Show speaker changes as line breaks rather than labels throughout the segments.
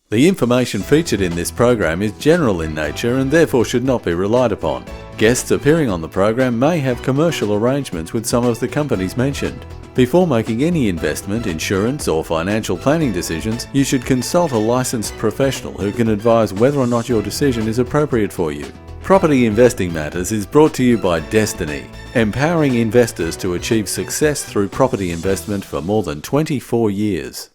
The information featured in this program is general in nature and therefore should not be relied upon. Guests appearing on the program may have commercial arrangements with some of the companies mentioned. Before making any investment, insurance or financial planning decisions, you should consult a licensed professional who can advise whether or not your decision is appropriate for you. Property Investing Matters is brought to you by Destiny, empowering investors to achieve success through property investment for more than 24 years.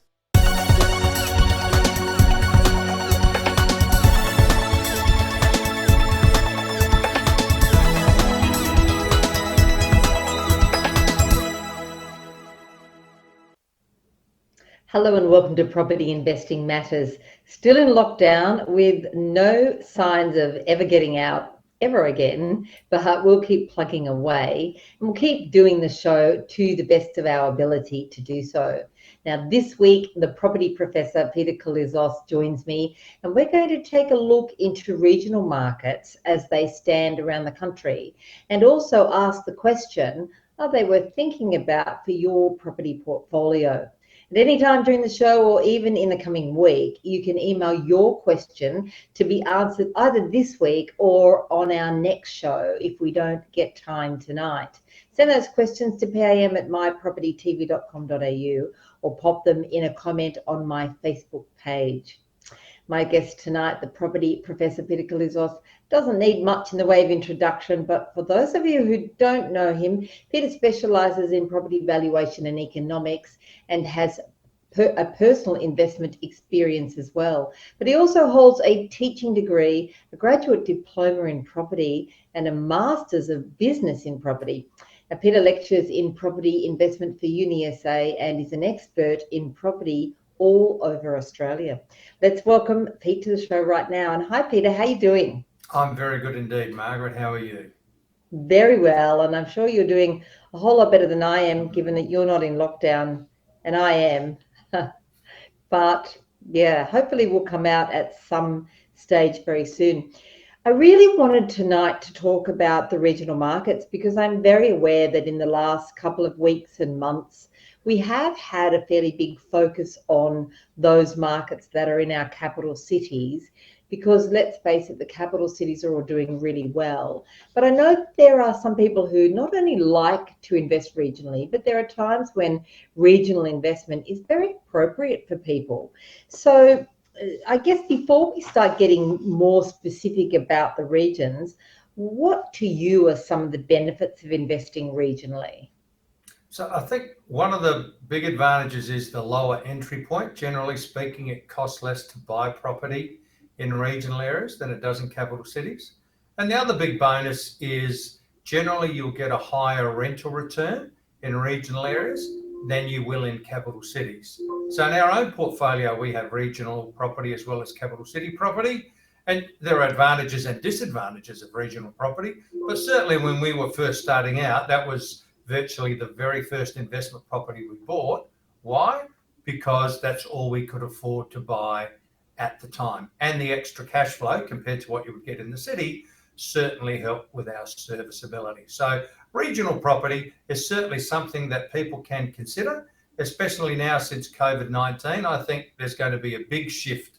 Hello and welcome to Property Investing Matters. Still in lockdown with no signs of ever getting out ever again, but we'll keep plugging away and we'll keep doing the show to the best of our ability to do so. Now this week, the property professor, Peter Koulizos, joins me and we're going to take a look into regional markets as they stand around the country and also ask the question, are they worth thinking about for your property portfolio? At any time during the show or even in the coming week, you can email your question to be answered either this week or on our next show if we don't get time tonight. Send those questions to pam@mypropertytv.com.au or pop them in a comment on my Facebook page. My guest tonight, the property professor Peter Koulizos, doesn't need much in the way of introduction, but for those of you who don't know him, Peter specialises in property valuation and economics and has a personal investment experience as well. But he also holds a teaching degree, a graduate diploma in property, and a master's of business in property. Now, Peter lectures in property investment for UniSA and is an expert in property all over Australia. Let's welcome Pete to the show right now. And hi, Peter, how are you doing?
I'm very good indeed, Margaret. How are you?
Very well, and I'm sure you're doing a whole lot better than I am, given that you're not in lockdown and I am. But yeah, hopefully we'll come out at some stage very soon. I really wanted tonight to talk about the regional markets because I'm very aware that in the last couple of weeks and months, we have had a fairly big focus on those markets that are in our capital cities because let's face it, the capital cities are all doing really well. But I know there are some people who not only like to invest regionally, but there are times when regional investment is very appropriate for people. So I guess before we start getting more specific about the regions, what to you are some of the benefits of investing regionally?
So I think one of the big advantages is the lower entry point. Generally speaking, it costs less to buy property in regional areas than it does in capital cities. And the other big bonus is generally you'll get a higher rental return in regional areas than you will in capital cities. So in our own portfolio, we have regional property as well as capital city property. And there are advantages and disadvantages of regional property. But certainly when we were first starting out, that was virtually the very first investment property we bought. Why? Because that's all we could afford to buy at the time. And the extra cash flow compared to what you would get in the city certainly helped with our serviceability. So regional property is certainly something that people can consider, especially now since COVID-19. I think there's going to be a big shift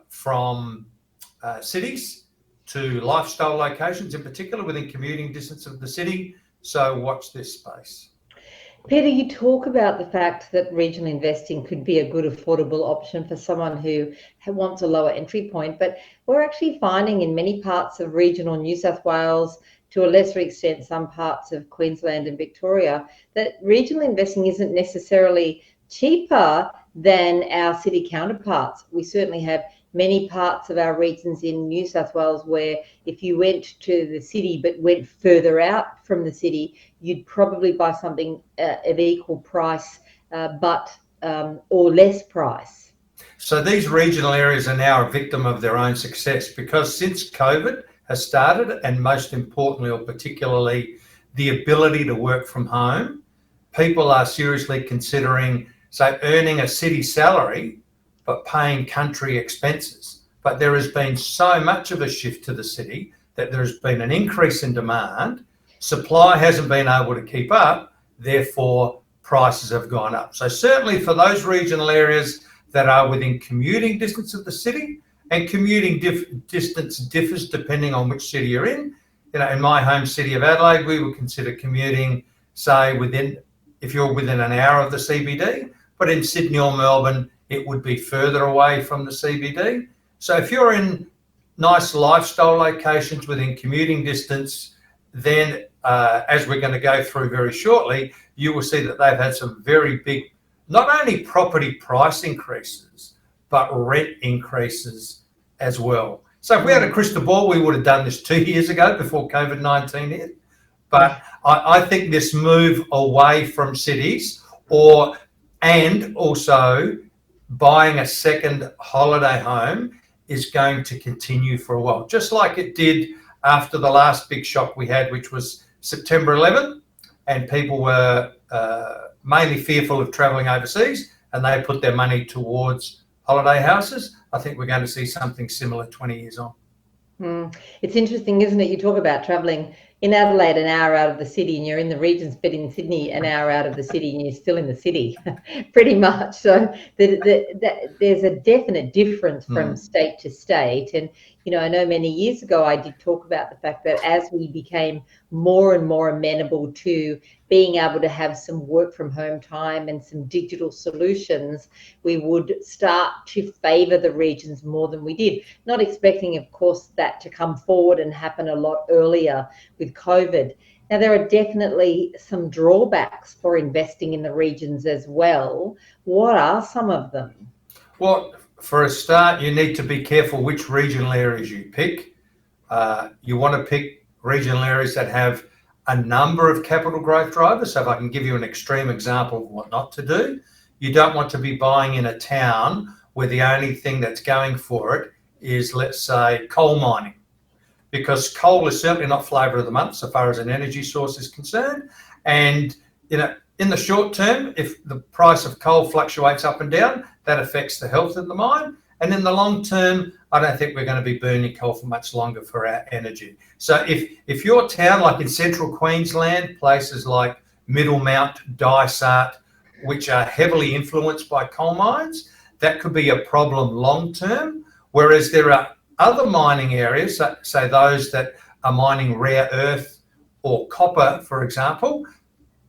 from cities to lifestyle locations, in particular within commuting distance of the city. So watch this space.
Peter, you talk about the fact that regional investing could be a good affordable option for someone who wants a lower entry point, but we're actually finding in many parts of regional New South Wales, to a lesser extent some parts of Queensland and Victoria, that regional investing isn't necessarily cheaper than our city counterparts. We certainly have many parts of our regions in New South Wales where if you went to the city but went further out from the city, you'd probably buy something of equal price or less price.
So these regional areas are now a victim of their own success because since COVID has started, and most importantly or particularly the ability to work from home, people are seriously considering, say, earning a city salary but paying country expenses. But there has been so much of a shift to the city that there's been an increase in demand. Supply hasn't been able to keep up, therefore prices have gone up. So certainly for those regional areas that are within commuting distance of the city, and commuting distance differs depending on which city you're in. In my home city of Adelaide, we would consider commuting, say, if you're within an hour of the CBD, but in Sydney or Melbourne, it would be further away from the CBD. So if you're in nice lifestyle locations within commuting distance, then as we're going to go through very shortly, you will see that they've had some very big, not only property price increases, but rent increases as well. So if we had a crystal ball, we would have done this 2 years ago before COVID-19 hit. But I think this move away from cities and also buying a second holiday home is going to continue for a while, just like it did after the last big shock we had, which was September 11, and people were mainly fearful of travelling overseas, and they put their money towards holiday houses. I think we're going to see something similar 20 years on.
It's interesting, isn't it? You talk about travelling in Adelaide an hour out of the city, and you're in the regions, but in Sydney an hour out of the city, and you're still in the city, pretty much. So there's a definite difference from state to state. And I know many years ago I did talk about the fact that as we became more and more amenable to being able to have some work from home time and some digital solutions, we would start to favour the regions more than we did. Not expecting, of course, that to come forward and happen a lot earlier with COVID. Now, there are definitely some drawbacks for investing in the regions as well. What are some of them?
Well, for a start, you need to be careful which regional areas you pick. You want to pick regional areas that have a number of capital growth drivers. So if I can give you an extreme example of what not to do, you don't want to be buying in a town where the only thing that's going for it is, let's say, coal mining, because coal is certainly not flavour of the month so far as an energy source is concerned. And in the short term, if the price of coal fluctuates up and down, that affects the health of the mine. And in the long term, I don't think we're going to be burning coal for much longer for our energy. So if your town, like in central Queensland, places like Middlemount, Dysart, which are heavily influenced by coal mines, that could be a problem long term. Whereas there are other mining areas, say those that are mining rare earth or copper, for example,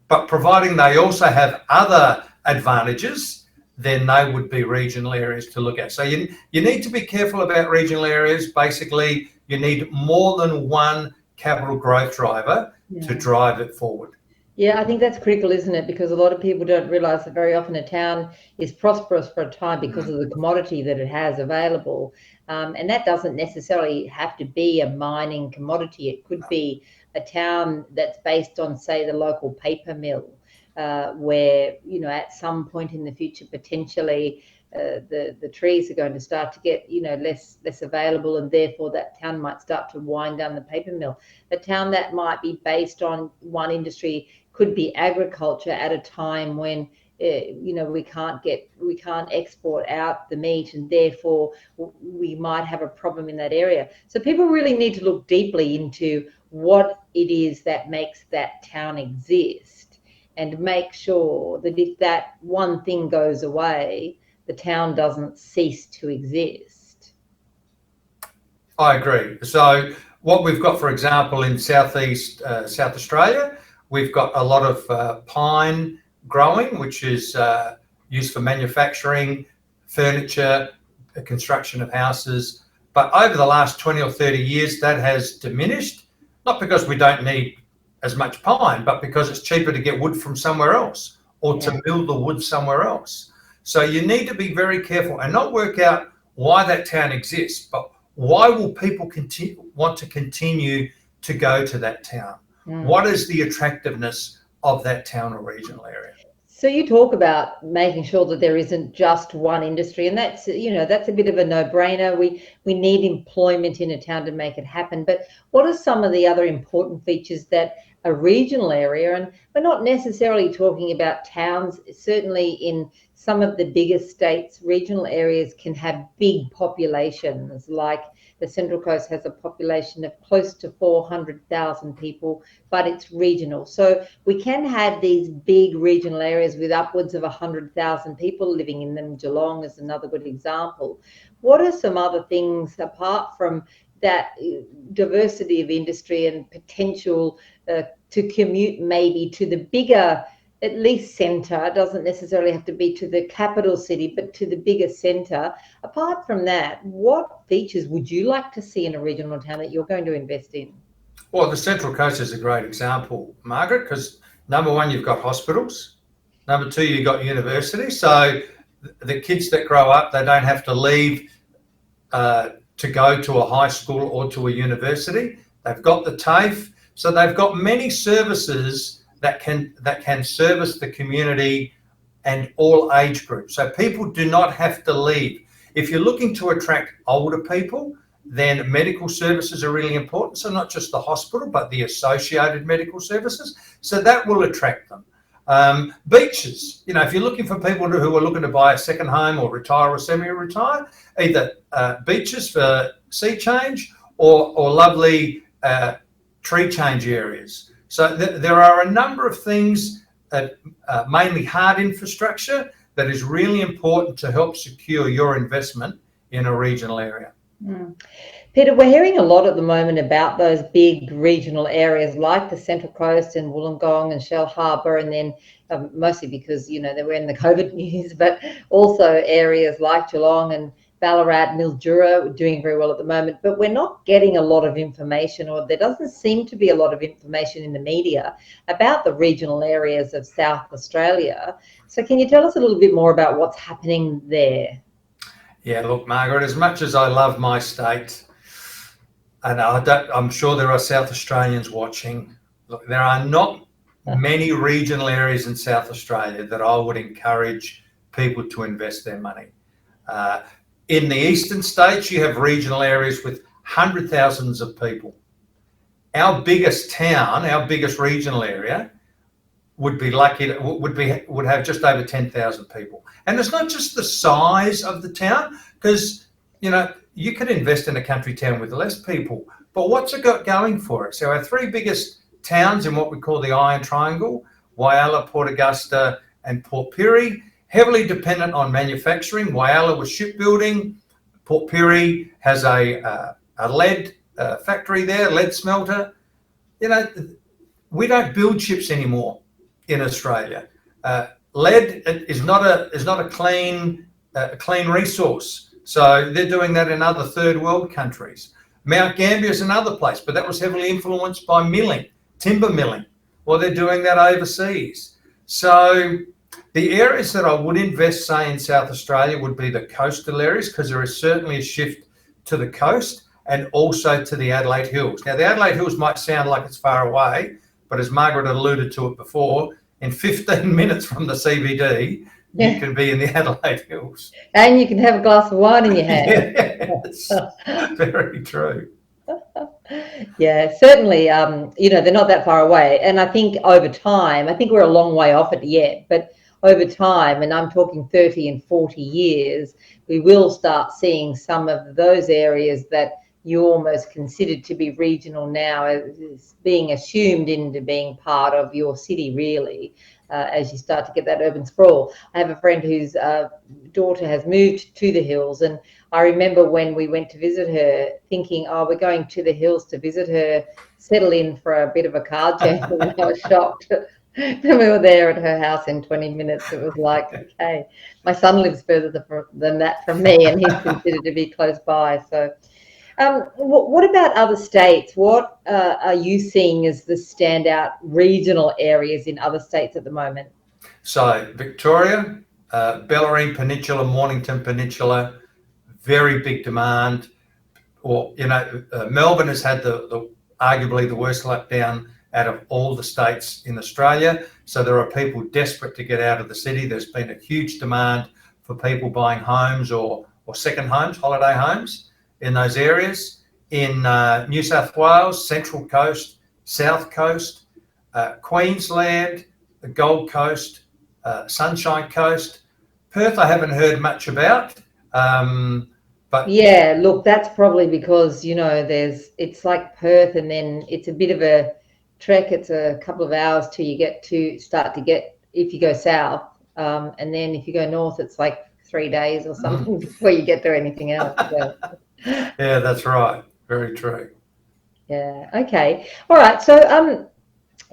but providing they also have other advantages, then they would be regional areas to look at. So you need to be careful about regional areas. Basically, you need more than one capital growth driver to drive it forward.
Yeah, I think that's critical, isn't it? Because a lot of people don't realise that very often a town is prosperous for a time because of the commodity that it has available. And that doesn't necessarily have to be a mining commodity. It could be a town that's based on, say, the local paper mill, where, at some point in the future, potentially the trees are going to start to get, less available, and therefore that town might start to wind down the paper mill. A town that might be based on one industry could be agriculture at a time when we can't export out the meat, and therefore we might have a problem in that area. So people really need to look deeply into what it is that makes that town exist, and make sure that if that one thing goes away, the town doesn't cease to exist.
I agree. So what we've got, for example, in South Australia, we've got a lot of pine growing, which is used for manufacturing, furniture, construction of houses. But over the last 20 or 30 years, that has diminished, not because we don't need as much pine, but because it's cheaper to get wood from somewhere else, or to mill the wood somewhere else. So you need to be very careful and not work out why that town exists, but why will people want to continue to go to that town? What is the attractiveness of that town or regional area?
So you talk about making sure that there isn't just one industry, and that's a bit of a no-brainer. We need employment in a town to make it happen. But what are some of the other important features that a regional area, and we're not necessarily talking about towns, certainly in some of the biggest states, regional areas can have big populations. Like the Central Coast has a population of close to 400,000 people, but it's regional. So we can have these big regional areas with upwards of 100,000 people living in them. Geelong is another good example. What are some other things apart from that diversity of industry and potential to commute maybe to the bigger, at least centre? It doesn't necessarily have to be to the capital city, but to the bigger centre. Apart from that, what features would you like to see in a regional town that you're going to invest in?
Well, the Central Coast is a great example, Margaret, because number one, you've got hospitals. Number two, you've got universities. So the kids that grow up, they don't have to leave to go to a high school or to a university. They've got the TAFE. So they've got many services that can service the community and all age groups. So people do not have to leave. If you're looking to attract older people, then medical services are really important. So not just the hospital, but the associated medical services. So that will attract them. Beaches, if you're looking for people who are looking to buy a second home or retire or semi-retire, either beaches for sea change or lovely tree change areas. So there are a number of things, mainly hard infrastructure, that is really important to help secure your investment in a regional area.
Peter, we're hearing a lot at the moment about those big regional areas like the Central Coast and Wollongong and Shell Harbour, and then mostly because, they were in the COVID news, but also areas like Geelong and Ballarat, Mildura doing very well at the moment. But we're not getting a lot of information, or there doesn't seem to be a lot of information in the media about the regional areas of South Australia. So can you tell us a little bit more about what's happening there?
Yeah, look, Margaret, as much as I love my state, and I'm sure there are South Australians watching, look, there are not many regional areas in South Australia that I would encourage people to invest their money. In the eastern states, you have regional areas with hundred thousands of people. Our biggest town, our biggest regional area, would have just over 10,000 people. And it's not just the size of the town, because you could invest in a country town with less people, but what's it got going for it? So our three biggest towns in what we call the Iron Triangle, Whyalla, Port Augusta and Port Pirie, heavily dependent on manufacturing. Whyalla was shipbuilding. Port Pirie has a lead factory there, lead smelter. We don't build ships anymore in Australia. Lead is not a clean resource. So they're doing that in other third world countries. Mount Gambier is another place, but that was heavily influenced by milling, timber milling. Well, they're doing that overseas. So the areas that I would invest, say, in South Australia would be the coastal areas, because there is certainly a shift to the coast and also to the Adelaide Hills. Now, the Adelaide Hills might sound like it's far away, but as Margaret alluded to it before, in 15 minutes from the CBD, you can be in the Adelaide Hills.
And you can have a glass of wine in your hand.
Yes, very true.
Yeah, certainly, they're not that far away. And I think over time, I think we're a long way off it yet, but over time, and I'm talking 30 and 40 years, we will start seeing some of those areas that you almost considered to be regional now as being assumed into being part of your city, really, as you start to get that urban sprawl. I have a friend whose daughter has moved to the hills, and I remember when we went to visit her thinking, we're going to the hills to visit her, settle in for a bit of a car journey, and I was shocked. When we were there at her house in 20 minutes, it was like, okay, my son lives further than that from me, and he's considered to be close by. So what about other states? What are you seeing as the standout regional areas in other states at the moment?
So Victoria, Bellarine Peninsula, Mornington Peninsula, very big demand. Or Melbourne has had the arguably the worst lockdown out of all the states in Australia. So there are people desperate to get out of the city. There's been a huge demand for people buying homes or second homes, holiday homes in those areas. In New South Wales, Central Coast, South Coast, Queensland, the Gold Coast, Sunshine Coast, Perth, I haven't heard much about. But
yeah, look, that's probably because, it's like Perth, and then it's a bit of a trek. It's a couple of hours till you if you go south. And then if you go north, it's like 3 days or something before you get to anything else. So.
Yeah, that's right. Very true.
Yeah. Okay. All right. So,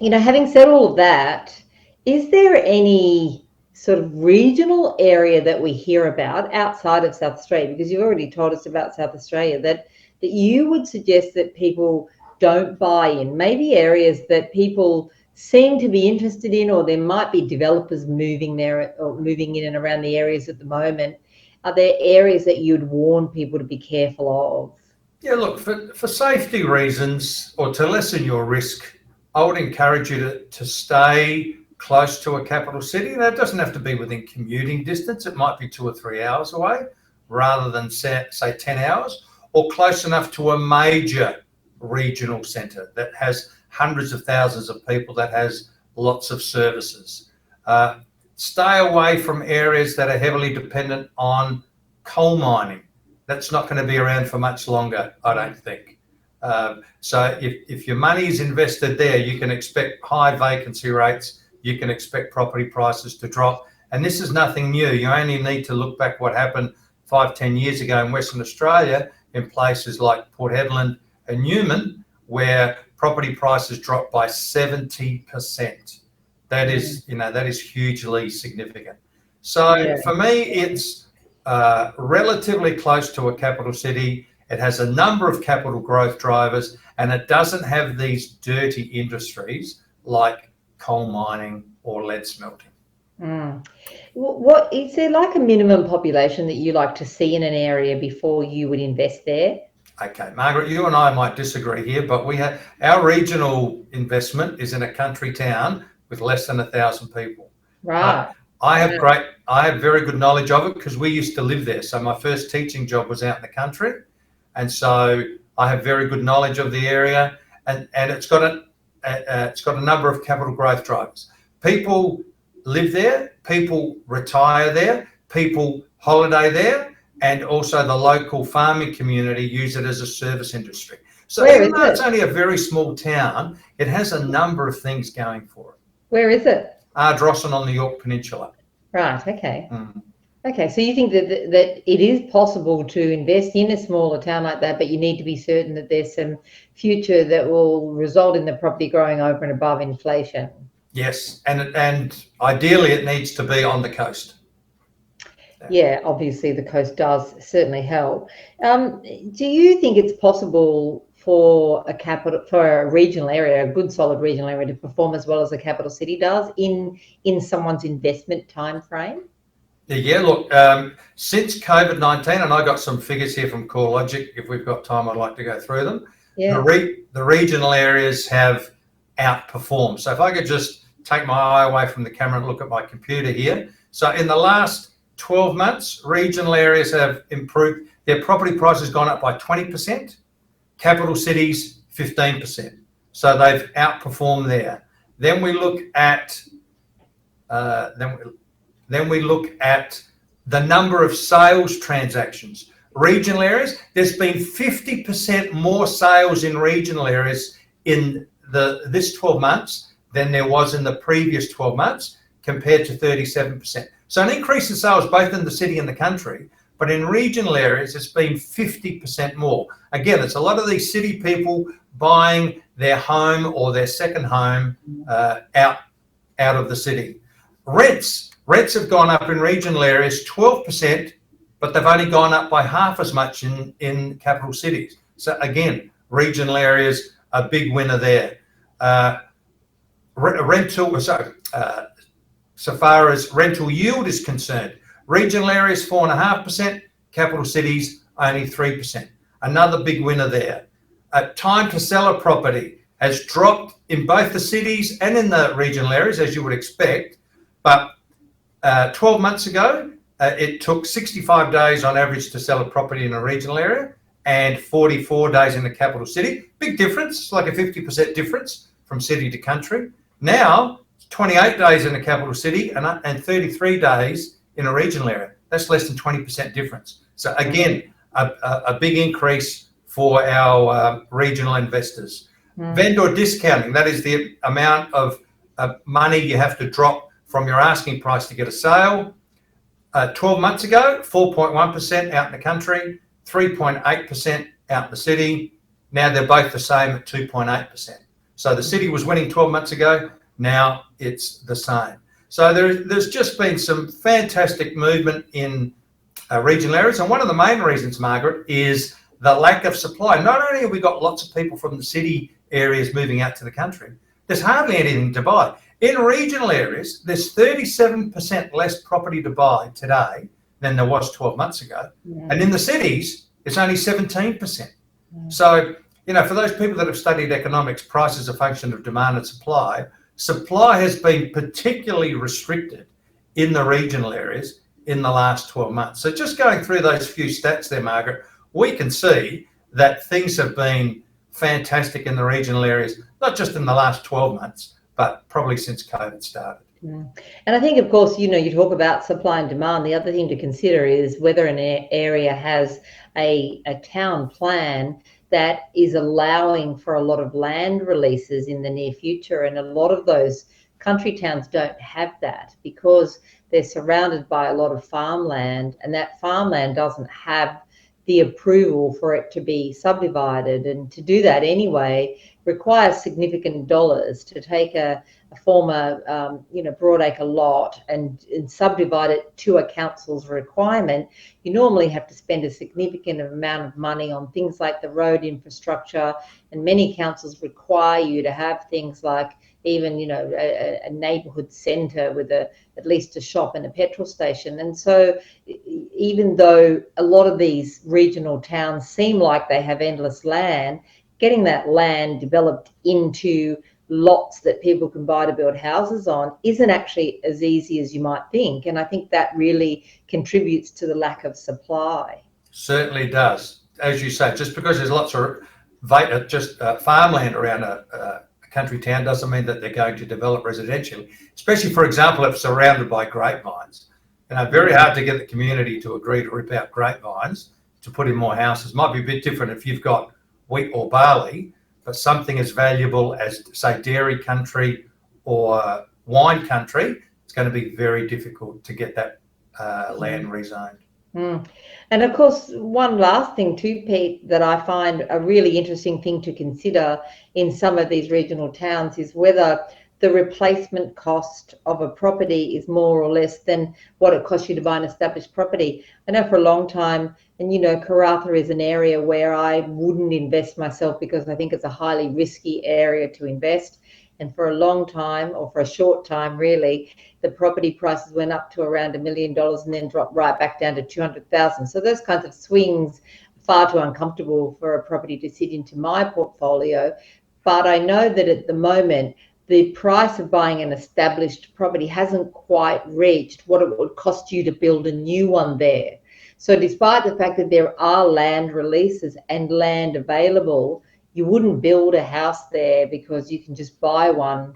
having said all of that, is there any sort of regional area that we hear about outside of South Australia? Because you've already told us about South Australia, that you would suggest that people don't buy in, maybe areas that people seem to be interested in, or there might be developers moving there or moving in and around the areas at the moment. Are there areas that you'd warn people to be careful of?
Yeah, look, for safety reasons or to lessen your risk, I would encourage you to stay close to a capital city. That doesn't have to be within commuting distance. It might be 2 or 3 hours away rather than say 10 hours, or close enough to a major regional centre that has hundreds of thousands of people, that has lots of services. Stay away from areas that are heavily dependent on coal mining. That's not going to be around for much longer, I don't think. So if your money is invested there, you can expect high vacancy rates. You can expect property prices to drop. And this is nothing new. You only need to look back what happened 5-10 years ago in Western Australia in places like Port Hedland and Newman, where property prices dropped by 70%. That is hugely significant. So for me, it's relatively close to a capital city. It has a number of capital growth drivers, and it doesn't have these dirty industries like coal mining or lead smelting.
What is there like a minimum population that you like to see in an area before you would invest there?
Okay, Margaret, you and I might disagree here, but our regional investment is in a country town with less than 1,000 people.
Right.
I have very good knowledge of it because we used to live there. So my first teaching job was out in the country, and so I have very good knowledge of the area, and it's got a number of capital growth drivers. People live there, people retire there, people holiday there, and also the local farming community use it as a service industry. So even though it's only a very small town, it has a number of things going for it.
Where is it?
Ardrossan on the Yorke Peninsula.
Right, okay. Okay, so you think that it is possible to invest in a smaller town like that, but you need to be certain that there's some future that will result in the property growing over and above inflation.
Yes, and ideally it needs to be on the coast.
Yeah, obviously the coast does certainly help. Do you think it's possible for a regional area, a good solid regional area, to perform as well as a capital city does in someone's investment time frame?
Yeah, look, since COVID-19, and I got some figures here from CoreLogic, if we've got time, I'd like to go through them. Yeah. The regional areas have outperformed. So if I could just take my eye away from the camera and look at my computer here. So in the last 12 months, regional areas have improved. Their property price has gone up by 20%, capital cities 15%. So they've outperformed there. Then we look at the number of sales transactions. Regional areas, there's been 50% more sales in regional areas in this 12 months than there was in the previous 12 months, compared to 37%. So an increase in sales both in the city and the country, but in regional areas, it's been 50% more. Again, it's a lot of these city people buying their home or their second home out of the city. Rents have gone up in regional areas 12%, but they've only gone up by half as much in capital cities. So again, regional areas, a big winner there. So far as rental yield is concerned, regional areas 4.5%, capital cities only 3%. Another big winner there. Time to sell a property has dropped in both the cities and in the regional areas, as you would expect, but 12 months ago, it took 65 days on average to sell a property in a regional area and 44 days in the capital city. Big difference, it's like a 50% difference from city to country. Now, 28 days in the capital city and 33 days in a regional area. That's less than 20% difference. So again, a big increase for our regional investors. Vendor discounting, that is the amount of money you have to drop from your asking price to get a sale. 12 months ago, 4.1% out in the country, 3.8% out in the city. Now they're both the same at 2.8%. So the city was winning 12 months ago. Now it's the same. So there's just been some fantastic movement in regional areas. And one of the main reasons, Margaret, is the lack of supply. Not only have we got lots of people from the city areas moving out to the country, there's hardly anything to buy. In regional areas, there's 37% less property to buy today than there was 12 months ago. And in the cities, it's only 17%. So, for those people that have studied economics, price is a function of demand and supply. Supply has been particularly restricted in the regional areas in the last 12 months. So just going through those few stats there, Margaret, we can see that things have been fantastic in the regional areas, not just in the last 12 months, but probably since COVID started.
And I think, of course, you talk about supply and demand. The other thing to consider is whether an area has a town plan that is allowing for a lot of land releases in the near future. And a lot of those country towns don't have that because they're surrounded by a lot of farmland, and that farmland doesn't have the approval for it to be subdivided. And to do that anyway requires significant dollars. To take a former broadacre lot and subdivide it to a council's requirement, you normally have to spend a significant amount of money on things like the road infrastructure, and many councils require you to have things like even a neighbourhood centre with at least a shop and a petrol station. And so even though a lot of these regional towns seem like they have endless land, getting that land developed into lots that people can buy to build houses on isn't actually as easy as you might think. And I think that really contributes to the lack of supply.
Certainly does. As you say, just because there's lots of farmland around a country town doesn't mean that they're going to develop residentially, especially, for example, if surrounded by grapevines. Very hard to get the community to agree to rip out grapevines to put in more houses. Might be a bit different if you've got wheat or barley, but something as valuable as, say, dairy country or wine country, it's going to be very difficult to get that land rezoned.
And of course, one last thing too, Pete, that I find a really interesting thing to consider in some of these regional towns is whether the replacement cost of a property is more or less than what it costs you to buy an established property. I know for a long time, and Karratha is an area where I wouldn't invest myself because I think it's a highly risky area to invest. And for a long time, or for a short time really, the property prices went up to around $1 million and then dropped right back down to 200,000. So those kinds of swings are far too uncomfortable for a property to sit into my portfolio. But I know that at the moment, the price of buying an established property hasn't quite reached what it would cost you to build a new one there. So despite the fact that there are land releases and land available, you wouldn't build a house there because you can just buy one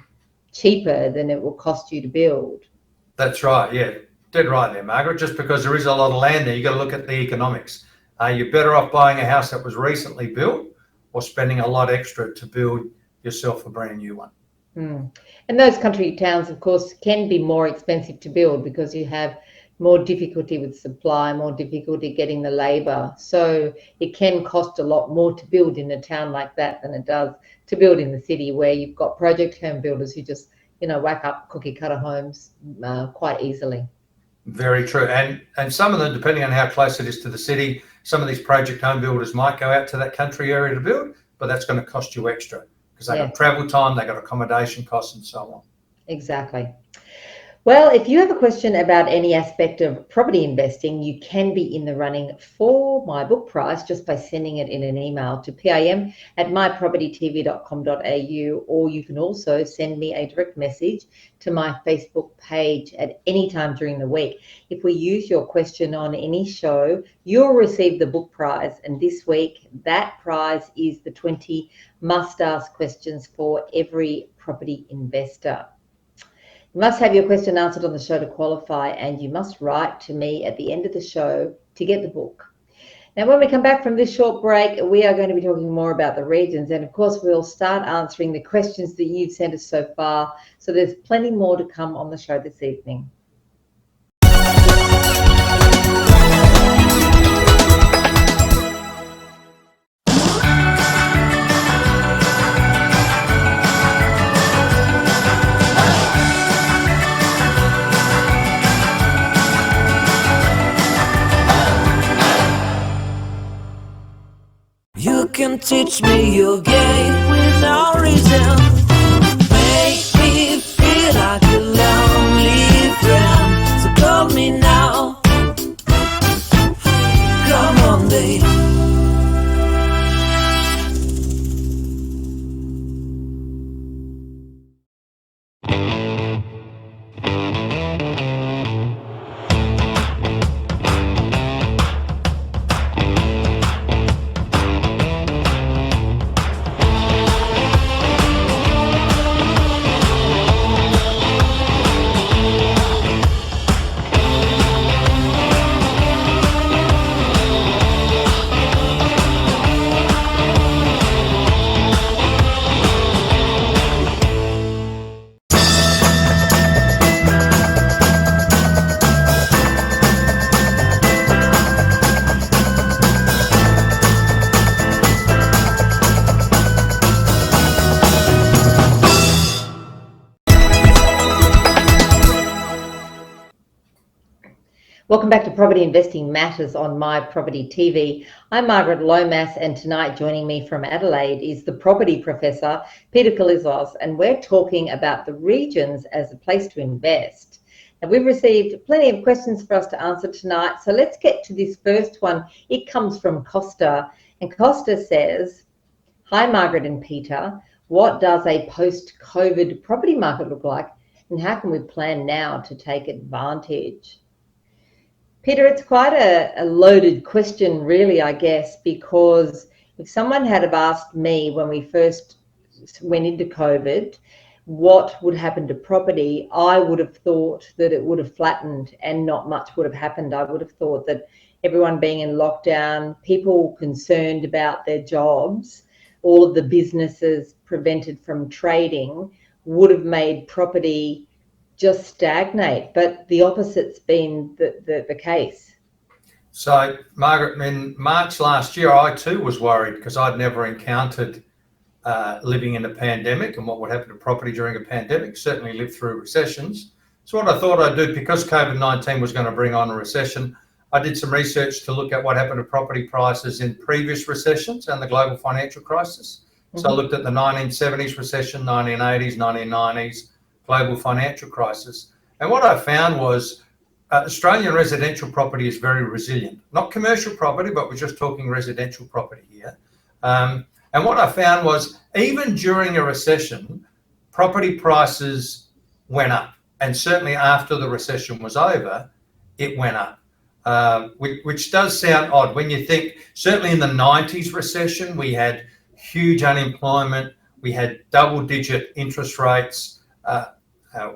cheaper than it will cost you to build.
That's right, yeah. Dead right there, Margaret. Just because there is a lot of land there, you've got to look at the economics. Are you better off buying a house that was recently built or spending a lot extra to build yourself a brand new one?
And those country towns, of course, can be more expensive to build because you have more difficulty with supply, more difficulty getting the labour. So it can cost a lot more to build in a town like that than it does to build in the city, where you've got project home builders who just, whack up cookie cutter homes quite easily. Very true.
And some of them, depending on how close it is to the city, some of these project home builders might go out to that country area to build, but that's going to cost you extra because they've got travel time, they've got accommodation costs and so on.
Exactly. Well, if you have a question about any aspect of property investing, you can be in the running for my book prize just by sending it in an email to pim@mypropertytv.com.au, or you can also send me a direct message to my Facebook page at any time during the week. If we use your question on any show, you'll receive the book prize. And this week, that prize is the 20 must-ask questions for every property investor. You must have your question answered on the show to qualify, and you must write to me at the end of the show to get the book. Now, when we come back from this short break, we are going to be talking more about the regions, and of course, we'll start answering the questions that you've sent us so far. So there's plenty more to come on the show this evening.
You can teach me your game with no reason. Make me feel like a lonely friend. So call me now. Come on, babe.
Welcome back to Property Investing Matters on My Property TV. I'm Margaret Lomas, and tonight joining me from Adelaide is the property professor, Peter Koulizos, and we're talking about the regions as a place to invest. And we've received plenty of questions for us to answer tonight, so let's get to this first one. It comes from Costa, and Costa says, "Hi Margaret and Peter, what does a post-COVID property market look like, and how can we plan now to take advantage?" Peter, it's quite a loaded question, really, I guess, because if someone had have asked me when we first went into COVID what would happen to property, I would have thought that it would have flattened and not much would have happened. I would have thought that everyone being in lockdown, people concerned about their jobs, all of the businesses prevented from trading, would have made property just stagnate, but the opposite's been the case.
So, Margaret, in March last year, I too was worried because I'd never encountered living in a pandemic and what would happen to property during a pandemic, certainly lived through recessions. So what I thought I'd do, because COVID-19 was going to bring on a recession, I did some research to look at what happened to property prices in previous recessions and the global financial crisis. So I looked at the 1970s recession, 1980s, 1990s, global financial crisis. And what I found was Australian residential property is very resilient. Not commercial property, but we're just talking residential property here. And what I found was even during a recession, property prices went up. And certainly after the recession was over, it went up, which does sound odd when you think, certainly in the 90s recession, we had huge unemployment, we had double-digit interest rates,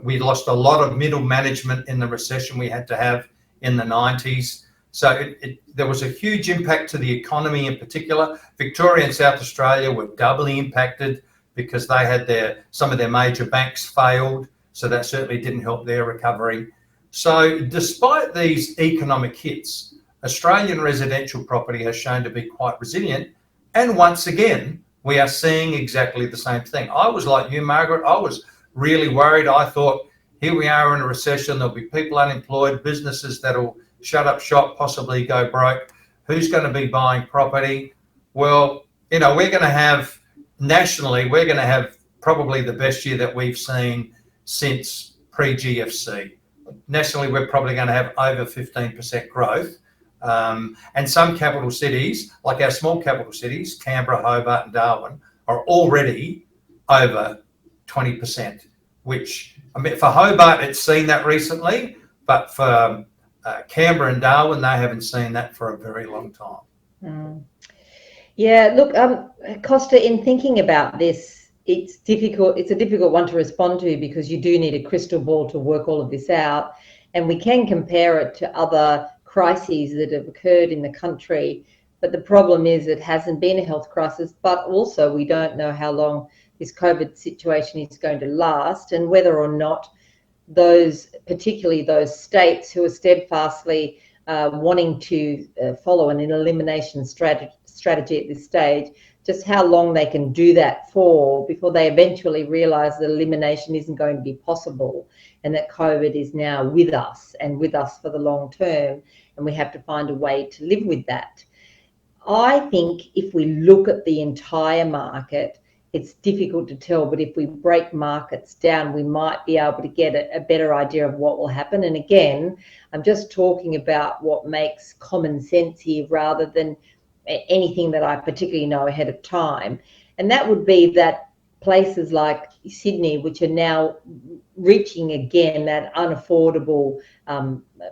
we lost a lot of middle management in the recession we had to have in the 90s. So there was a huge impact to the economy in particular. Victoria and South Australia were doubly impacted because they had some of their major banks failed. So that certainly didn't help their recovery. So despite these economic hits, Australian residential property has shown to be quite resilient. And once again, we are seeing exactly the same thing. I was like you, Margaret. I was really worried. I thought, here we are in a recession. There'll be people unemployed, businesses that'll shut up shop, possibly go broke. Who's going to be buying property? Well, we're going to have, nationally, we're going to have probably the best year that we've seen since pre-GFC. Nationally, we're probably going to have over 15% growth. And some capital cities, like our small capital cities, Canberra, Hobart and Darwin, are already over 20%, which, I mean, for Hobart, it's seen that recently, but for Canberra and Darwin, they haven't seen that for a very long time.
Yeah, look, Costa, in thinking about this, it's difficult. It's a difficult one to respond to because you do need a crystal ball to work all of this out. And we can compare it to other crises that have occurred in the country. But the problem is it hasn't been a health crisis, but also we don't know how long this COVID situation is going to last and whether or not those, particularly those states who are steadfastly wanting to follow an elimination strategy at this stage, just how long they can do that for before they eventually realise that elimination isn't going to be possible and that COVID is now with us and with us for the long term, and we have to find a way to live with that. I think if we look at the entire market, it's difficult to tell, but if we break markets down, we might be able to get a better idea of what will happen. And again, I'm just talking about what makes common sense here rather than anything that I particularly know ahead of time. And that would be that places like Sydney, which are now reaching again that unaffordable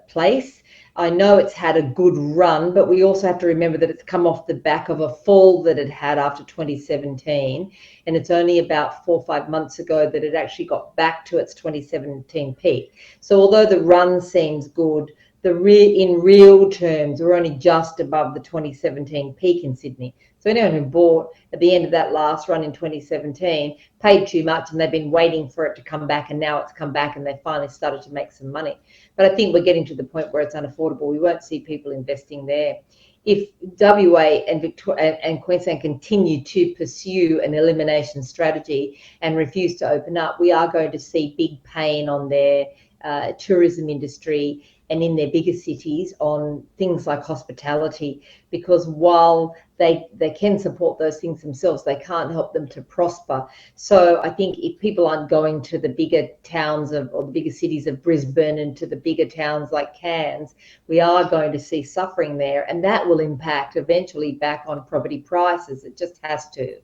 place. I know it's had a good run, but we also have to remember that it's come off the back of a fall that it had after 2017. And it's only about 4 or 5 months ago that it actually got back to its 2017 peak. So although the run seems good, in real terms, we're only just above the 2017 peak in Sydney. So anyone who bought at the end of that last run in 2017 paid too much, and they've been waiting for it to come back, and now it's come back and they finally started to make some money. But I think we're getting to the point where it's unaffordable. We won't see people investing there. If WA and Victoria and Queensland continue to pursue an elimination strategy and refuse to open up, we are going to see big pain on their tourism industry and in their bigger cities on things like hospitality, because while they can support those things themselves, they can't help them to prosper. So I think if people aren't going to the bigger towns or the bigger cities of Brisbane and to the bigger towns like Cairns, we are going to see suffering there, and that will impact eventually back on property prices. It just has to.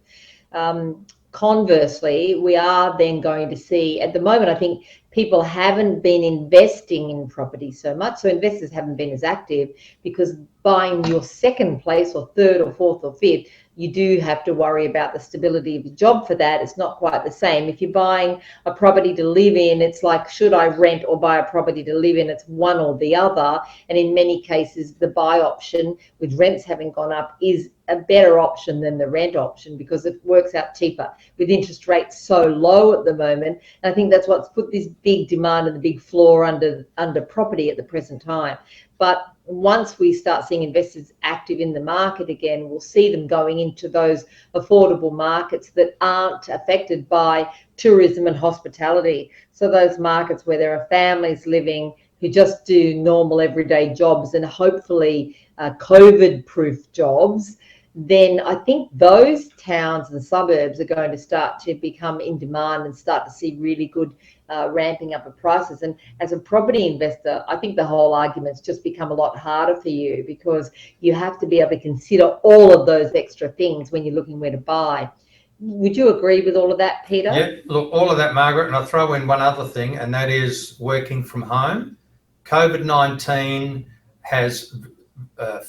Conversely, we are then going to see, at the moment, I think people haven't been investing in property so much, so investors haven't been as active, because buying your second place or third or fourth or fifth, you do have to worry about the stability of your job for that. It's not quite the same. If you're buying a property to live in, it's like, should I rent or buy a property to live in? It's one or the other. And in many cases, the buy option, with rents having gone up, is a better option than the rent option because it works out cheaper with interest rates so low at the moment. And I think that's what's put this big demand and the big floor under property at the present time. But once we start seeing investors active in the market again, we'll see them going into those affordable markets that aren't affected by tourism and hospitality. So those markets where there are families living who just do normal everyday jobs and hopefully COVID-proof jobs, then I think those towns and suburbs are going to start to become in demand and start to see really good ramping up of prices. And as a property investor, I think the whole argument's just become a lot harder for you because you have to be able to consider all of those extra things when you're looking where to buy. Would you agree with all of that, Peter?
Yeah, look, all of that, Margaret, and I'll throw in one other thing, and that is working from home. COVID-19 has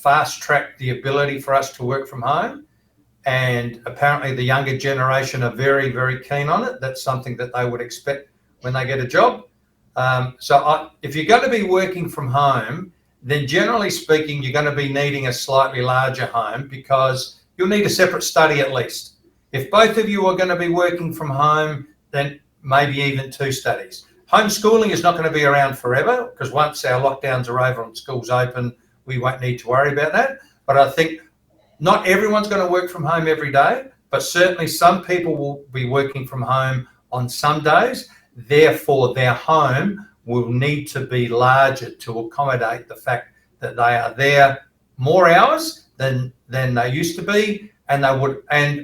fast-tracked the ability for us to work from home, and apparently the younger generation are very, very keen on it. That's something that they would expect when they get a job. If you're going to be working from home, then generally speaking, you're going to be needing a slightly larger home because you'll need a separate study at least. If both of you are going to be working from home, then maybe even 2 studies. Homeschooling is not going to be around forever because once our lockdowns are over and schools open, we won't need to worry about that. But I think not everyone's going to work from home every day, but certainly some people will be working from home on some days. Therefore, their home will need to be larger to accommodate the fact that they are there more hours than they used to be, and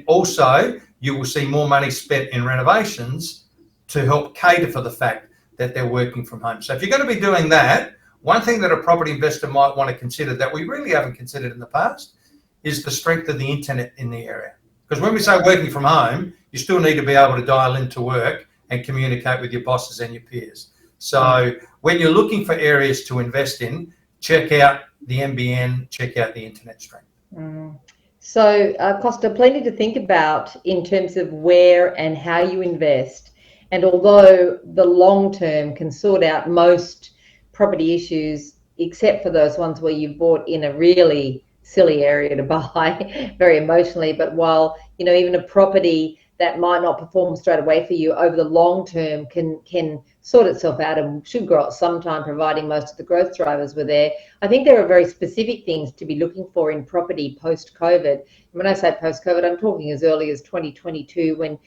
also you will see more money spent in renovations to help cater for the fact that they're working from home. So if you're going to be doing that, one thing that a property investor might want to consider that we really haven't considered in the past is the strength of the internet in the area. Because when we say working from home, you still need to be able to dial into work and communicate with your bosses and your peers. So when you're looking for areas to invest in, check out the NBN, check out the internet strength.
So, Costa, plenty to think about in terms of where and how you invest. And although the long term can sort out most property issues, except for those ones where you bought in a really silly area to buy, very emotionally, but while, even a property that might not perform straight away for you over the long term can sort itself out and should grow at some time, providing most of the growth drivers were there. I think there are very specific things to be looking for in property post-COVID. When I say post-COVID, I'm talking as early as 2022, when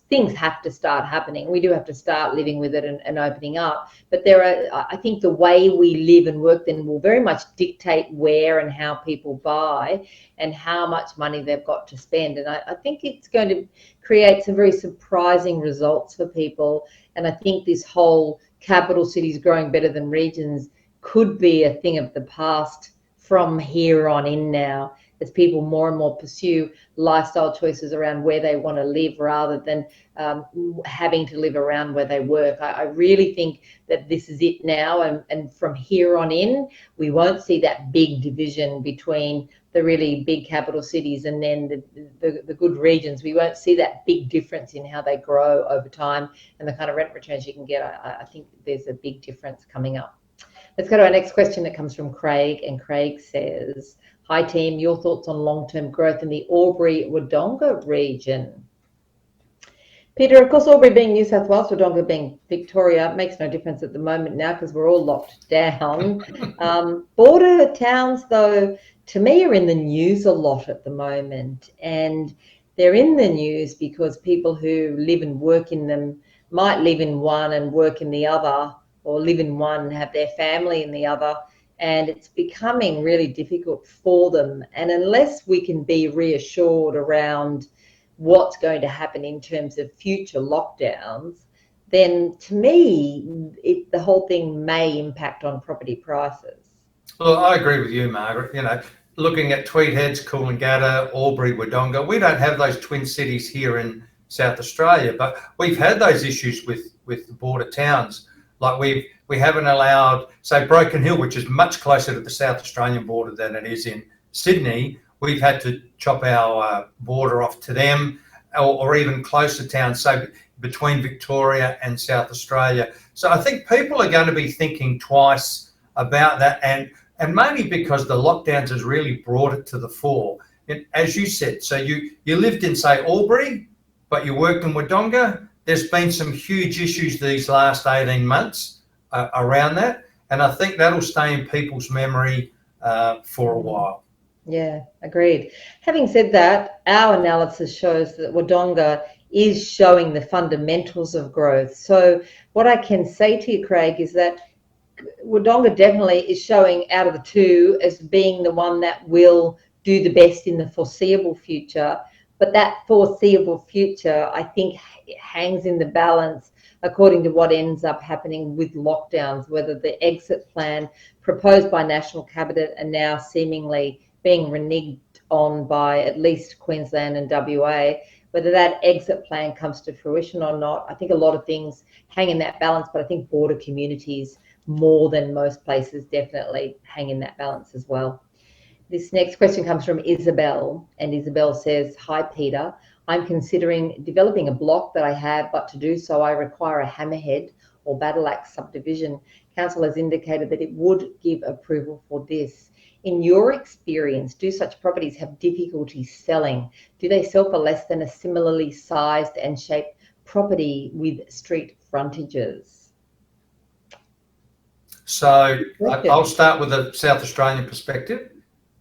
things have to start happening. We do have to start living with it and opening up. But I think the way we live and work then will very much dictate where and how people buy and how much money they've got to spend. And I think it's going to create some very surprising results for people. And I think this whole capital cities growing better than regions could be a thing of the past from here on in now, as people more and more pursue lifestyle choices around where they want to live rather than having to live around where they work. I really think that this is it now, and from here on in, we won't see that big division between the really big capital cities and then the good regions. We won't see that big difference in how they grow over time and the kind of rent returns you can get. I think there's a big difference coming up. Let's go to our next question that comes from Craig, and Craig says, hi team, your thoughts on long-term growth in the Albury-Wodonga region? Peter, of course, Albury being New South Wales, Wodonga being Victoria, makes no difference at the moment now because we're all locked down. Border towns, though, to me are in the news a lot at the moment, and they're in the news because people who live and work in them might live in one and work in the other, or live in one and have their family in the other, and it's becoming really difficult for them. And unless we can be reassured around what's going to happen in terms of future lockdowns, then to me, the whole thing may impact on property prices.
Well, I agree with you, Margaret. Looking at Tweed Heads, Coolangatta, Albury, Wodonga, we don't have those twin cities here in South Australia, but we've had those issues with the border towns. Like we haven't allowed, say, Broken Hill, which is much closer to the South Australian border than it is in Sydney. We've had to chop our border off to them, or even closer towns, say, between Victoria and South Australia. So I think people are going to be thinking twice about that, and mainly because the lockdowns has really brought it to the fore. And as you said, so you lived in, say, Albury, but you worked in Wodonga. There's been some huge issues these last 18 months around that, and I think that'll stay in people's memory for a while.
Yeah, agreed. Having said that, our analysis shows that Wodonga is showing the fundamentals of growth. So what I can say to you, Craig, is that Wodonga definitely is showing out of the two as being the one that will do the best in the foreseeable future. But that foreseeable future, I think, hangs in the balance according to what ends up happening with lockdowns, whether the exit plan proposed by National Cabinet and now seemingly being reneged on by at least Queensland and WA, whether that exit plan comes to fruition or not. I think a lot of things hang in that balance, but I think border communities, more than most places, definitely hang in that balance as well. This next question comes from Isabel, and Isabel says, hi Peter, I'm considering developing a block that I have, but to do so I require a hammerhead or battle axe subdivision. Council has indicated that it would give approval for this. In your experience, do such properties have difficulty selling? Do they sell for less than a similarly sized and shaped property with street frontages?
So I'll start with a South Australian perspective,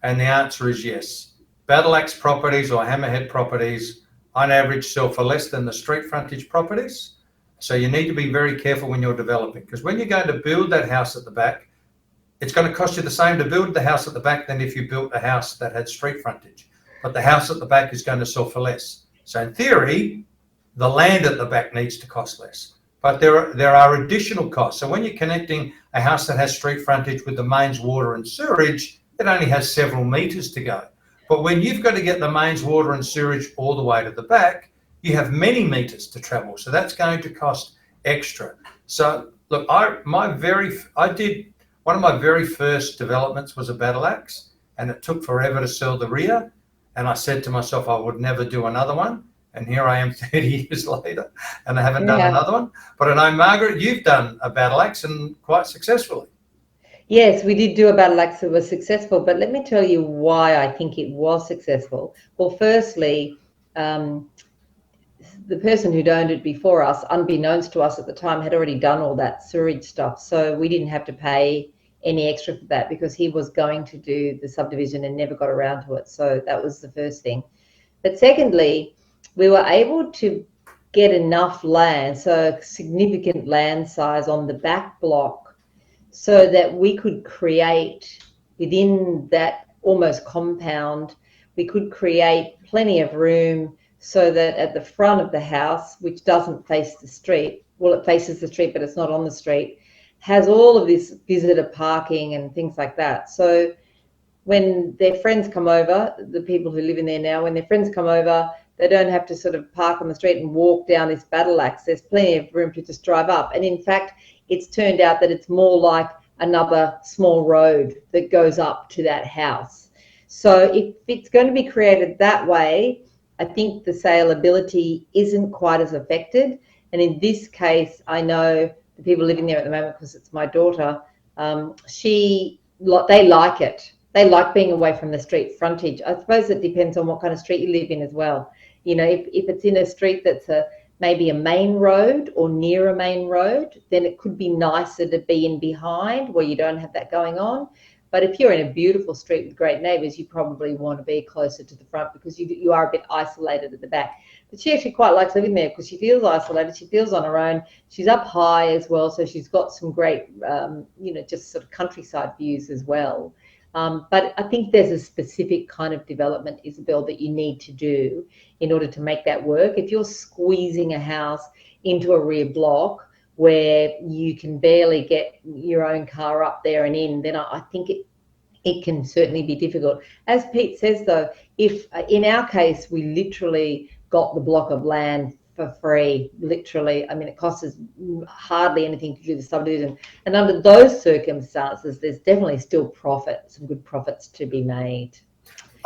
and the answer is yes. Battle axe properties or hammerhead properties on average sell for less than the street frontage properties. So you need to be very careful when you're developing, because when you're going to build that house at the back, it's going to cost you the same to build the house at the back than if you built a house that had street frontage. But the house at the back is going to sell for less. So in theory, the land at the back needs to cost less. But there are additional costs. So when you're connecting a house that has street frontage with the mains, water and sewerage, it only has several metres to go. But when you've got to get the mains, water and sewerage all the way to the back, you have many metres to travel. So that's going to cost extra. So look, one of my very first developments was a battle axe, and it took forever to sell the rear. And I said to myself, I would never do another one. And here I am 30 years later, and I haven't done another one. But I know, Margaret, you've done a battle axe, and quite successfully.
Yes, we did do a battle axe that was successful, but let me tell you why I think it was successful. Well, firstly, the person who'd owned it before us, unbeknownst to us at the time, had already done all that sewerage stuff. So we didn't have to pay any extra for that because he was going to do the subdivision and never got around to it. So that was the first thing. But secondly, we were able to get enough land, so significant land size on the back block, so that we could create within that almost compound, we could create plenty of room so that at the front of the house, which doesn't face the street, well, it faces the street, but it's not on the street, has all of this visitor parking and things like that. So when their friends come over, the people who live in there now, when their friends come over, they don't have to sort of park on the street and walk down this battle axe. There's plenty of room to just drive up. And in fact, it's turned out that it's more like another small road that goes up to that house. So if it's going to be created that way, I think the saleability isn't quite as affected. And in this case, I know the people living there at the moment, because it's my daughter, they like it. They like being away from the street frontage. I suppose it depends on what kind of street you live in as well. You know, if it's in a street that's maybe a main road or near a main road, then it could be nicer to be in behind where you don't have that going on. But if you're in a beautiful street with great neighbours, you probably want to be closer to the front because you are a bit isolated at the back. But she actually quite likes living there because she feels isolated. She feels on her own. She's up high as well, so she's got some great, just sort of countryside views as well. But I think there's a specific kind of development, Isabel, that you need to do in order to make that work. If you're squeezing a house into a rear block where you can barely get your own car up there and in, then I think it can certainly be difficult. As Pete says, though, if in our case, we literally got the block of land for free, literally. I mean, it costs us hardly anything to do the subdivision. And under those circumstances, there's definitely still some good profits to be made.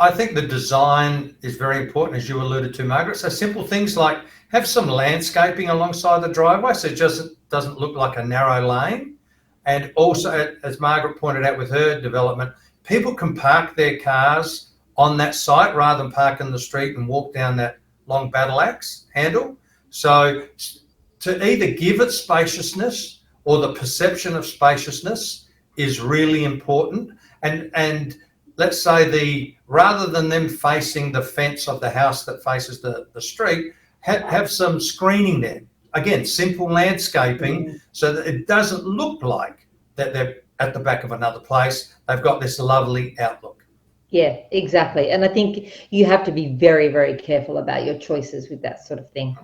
I think the design is very important, as you alluded to, Margaret. So simple things like have some landscaping alongside the driveway so it just doesn't look like a narrow lane. And also, as Margaret pointed out with her development, people can park their cars on that site rather than park in the street and walk down that long battle axe handle. So to either give it spaciousness or the perception of spaciousness is really important. And let's say rather than them facing the fence of the house that faces the street, have some screening there. Again, simple landscaping so that it doesn't look like that they're at the back of another place. They've got this lovely outlook.
Yeah, exactly. And I think you have to be very, very careful about your choices with that sort of thing.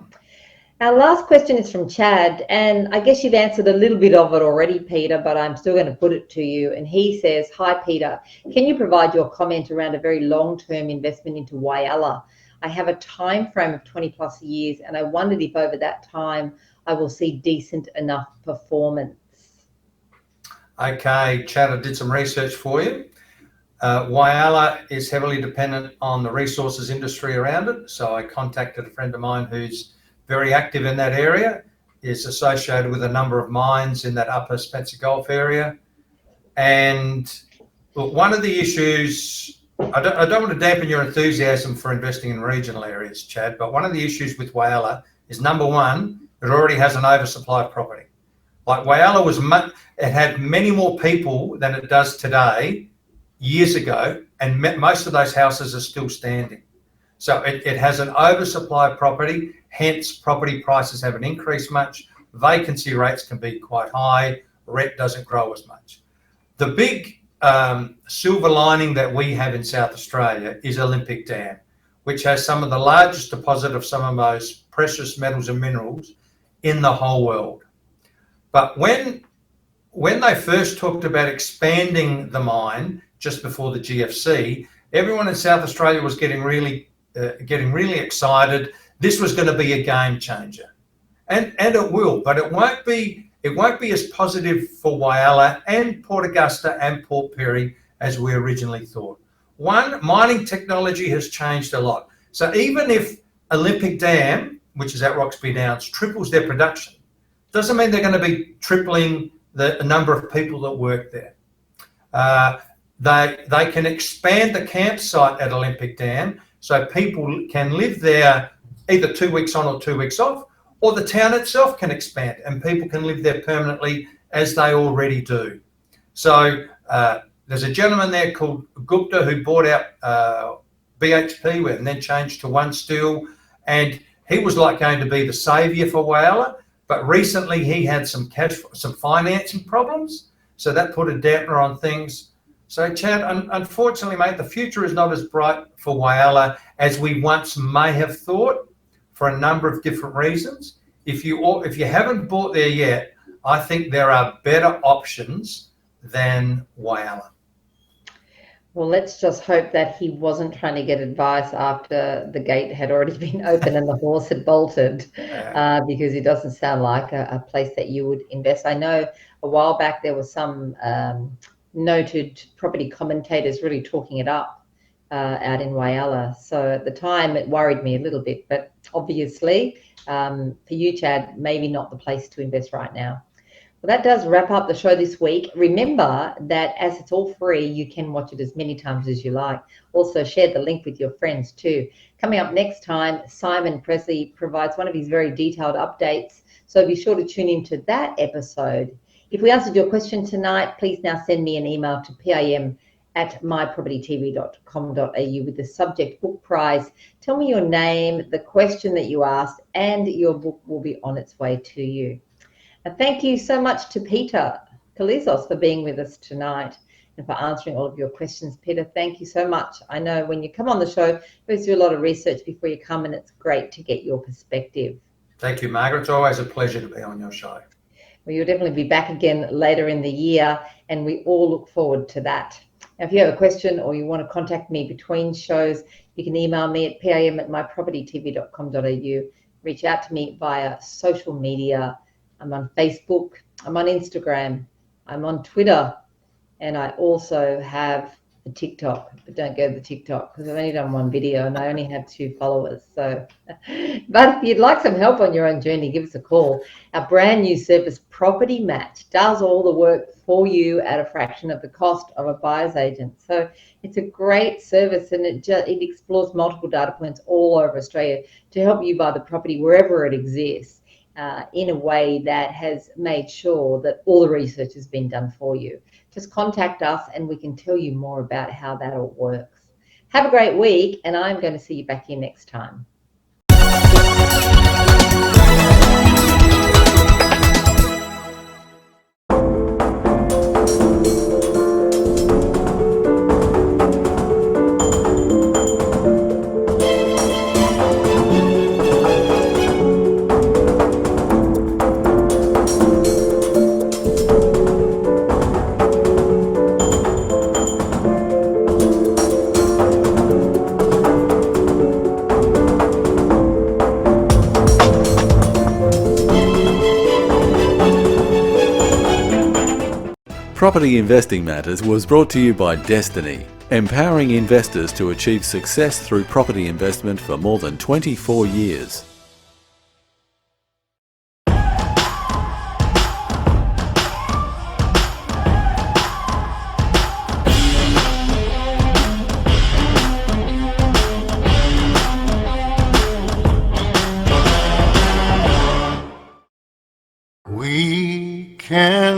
Our last question is from Chad, and I guess you've answered a little bit of it already, Peter, but I'm still going to put it to you. And he says, "Hi, Peter. Can you provide your comment around a very long-term investment into Whyalla? I have a time frame of 20 plus years, and I wondered if over that time I will see decent enough performance."
Okay, Chad, I did some research for you. Whyalla is heavily dependent on the resources industry around it. So I contacted a friend of mine who's very active in that area, is associated with a number of mines in that upper Spencer Gulf area. And one of the issues, I don't want to dampen your enthusiasm for investing in regional areas, Chad, but one of the issues with Whyalla is, number one, it already has an oversupply of property. Like Whyalla it had many more people than it does today years ago, and most of those houses are still standing. So it has an oversupply of property, hence property prices haven't increased much. Vacancy rates can be quite high. Rent doesn't grow as much. The big silver lining that we have in South Australia is Olympic Dam, which has some of the largest deposit of some of the most precious metals and minerals in the whole world. But when they first talked about expanding the mine just before the GFC, everyone in South Australia was getting really excited. This was going to be a game changer, and it will, but it won't be as positive for Whyalla and Port Augusta and Port Pirie as we originally thought. One, mining technology has changed a lot. So even if Olympic Dam, which is at Roxby Downs, triples their production, doesn't mean they're going to be tripling the number of people that work there. They can expand the campsite at Olympic Dam so people can live there either 2 weeks on or 2 weeks off, or the town itself can expand and people can live there permanently as they already do. So there's a gentleman there called Gupta who bought out BHP and then changed to One Steel, and he was like going to be the saviour for Whyalla, but recently he had some financing problems, so that put a dampener on things. So Chad, unfortunately, mate, the future is not as bright for Whyalla as we once may have thought, for a number of different reasons. If you haven't bought there yet, I think there are better options than Whyalla.
Well, let's just hope that he wasn't trying to get advice after the gate had already been open and the horse had bolted, because it doesn't sound like a place that you would invest. I know a while back there was some noted property commentators really talking it up out in Whyalla. So at the time it worried me a little bit, but obviously for you, Chad, maybe not the place to invest right now. Well, that does wrap up the show this week. Remember that as it's all free, you can watch it as many times as you like. Also, share the link with your friends too. Coming up next time, Simon Presley provides one of his very detailed updates, so be sure to tune into that episode. If we answered your question tonight, please now send me an email to pim@mypropertytv.com.au with the subject book prize. Tell me your name, the question that you asked, and your book will be on its way to you. And thank you so much to Peter Koulizos for being with us tonight and for answering all of your questions. Peter, thank you so much. I know when you come on the show, you always do a lot of research before you come, and it's great to get your perspective.
Thank you, Margaret. It's always a pleasure to be on your show.
Well, you'll definitely be back again later in the year, and we all look forward to that. Now, if you have a question or you want to contact me between shows, you can email me at pim@mypropertytv.com.au. Reach out to me via social media. I'm on Facebook, I'm on Instagram, I'm on Twitter, and I also have a TikTok, but don't go to the TikTok because I've only done one video and I only have 2 followers. So, but if you'd like some help on your own journey, give us a call. Our brand new service, Property Match, does all the work for you at a fraction of the cost of a buyer's agent. So it's a great service, and it explores multiple data points all over Australia to help you buy the property wherever it exists. In a way that has made sure that all the research has been done for you. Just contact us and we can tell you more about how that all works. Have a great week, and I'm going to see you back here next time.
Property Investing Matters was brought to you by Destiny, empowering investors to achieve success through property investment for more than 24 years.
We can